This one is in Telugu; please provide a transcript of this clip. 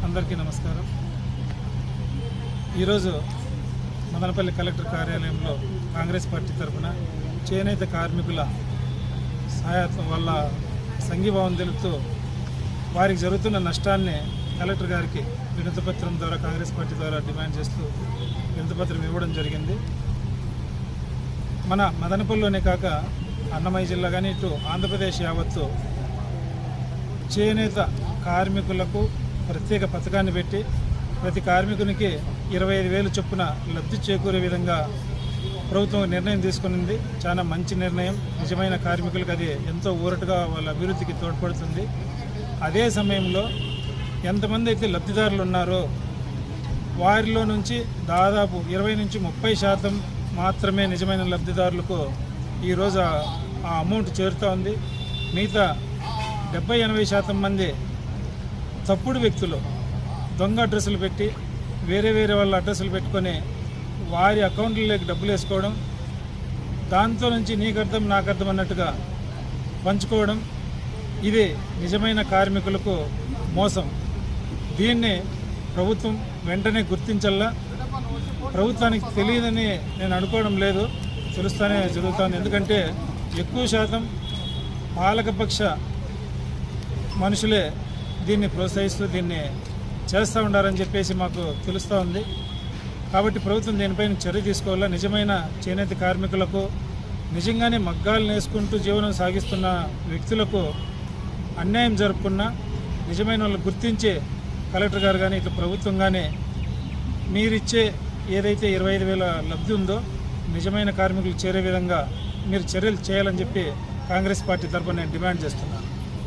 అందరికీ నమస్కారం. ఈరోజు మదనపల్లి కలెక్టర్ కార్యాలయంలో కాంగ్రెస్ పార్టీ తరఫున చేనేత కార్మికుల సహాయత వల్ల సంఘీభావం తెలుపుతూ వారికి జరుగుతున్న నష్టాన్ని కలెక్టర్ గారికి వినతిపత్రం ద్వారా కాంగ్రెస్ పార్టీ ద్వారా డిమాండ్ చేస్తూ వినతిపత్రం ఇవ్వడం జరిగింది. మన మదనపల్లిలోనే కాక అన్నమయ్య జిల్లా కానీ ఇటు ఆంధ్రప్రదేశ్ యావత్తు చేనేత కార్మికులకు ప్రత్యేక పథకాన్ని పెట్టి ప్రతి కార్మికునికి 25,000 చొప్పున లబ్ధి చేకూరే విధంగా ప్రభుత్వం నిర్ణయం తీసుకునింది. చాలా మంచి నిర్ణయం. నిజమైన కార్మికులకు అది ఎంతో ఊరటగా వాళ్ళ అభివృద్ధికి తోడ్పడుతుంది. అదే సమయంలో ఎంతమంది అయితే లబ్ధిదారులు ఉన్నారో వారిలో నుంచి దాదాపు 20 నుంచి 30% మాత్రమే నిజమైన లబ్ధిదారులకు ఈరోజు ఆ అమౌంట్ చేరుతూ ఉంది. మిగతా 70-80% మంది తప్పుడు వ్యక్తులు దొంగ అడ్రస్సులు పెట్టి వేరే వాళ్ళ అడ్రస్సులు పెట్టుకొని వారి అకౌంట్లలోకి డబ్బులు వేసుకోవడం, దాంతో నుంచి నీకర్థం నాకర్థం అన్నట్టుగా పంచుకోవడం, ఇది నిజమైన కార్మికులకు మోసం. దీన్ని ప్రభుత్వం వెంటనే గుర్తించాలా. ప్రభుత్వానికి తెలియదని నేను అనుకోవడం లేదు, తెలుస్తూనే జరుగుతుంది. ఎందుకంటే ఎక్కువ శాతం పాలకపక్ష మనుషులే దీన్ని ప్రోత్సహిస్తూ దీన్ని చేస్తూ ఉండారని చెప్పేసి మాకు తెలుస్తూ ఉంది. కాబట్టి ప్రభుత్వం దీనిపైన చర్య తీసుకోవాలా. నిజమైన చేనేత కార్మికులకు, నిజంగానే మగ్గాలు నేసుకుంటూ జీవనం సాగిస్తున్న వ్యక్తులకు అన్యాయం జరుపుకున్న నిజమైన వాళ్ళు గుర్తించే కలెక్టర్ గారు కానీ ఇట్లా ప్రభుత్వం కానీ మీరిచ్చే ఏదైతే 25,000 లబ్ధి ఉందో నిజమైన కార్మికులు చేరే విధంగా మీరు చర్యలు చేయాలని చెప్పి కాంగ్రెస్ పార్టీ తరఫున నేను డిమాండ్ చేస్తున్నాను.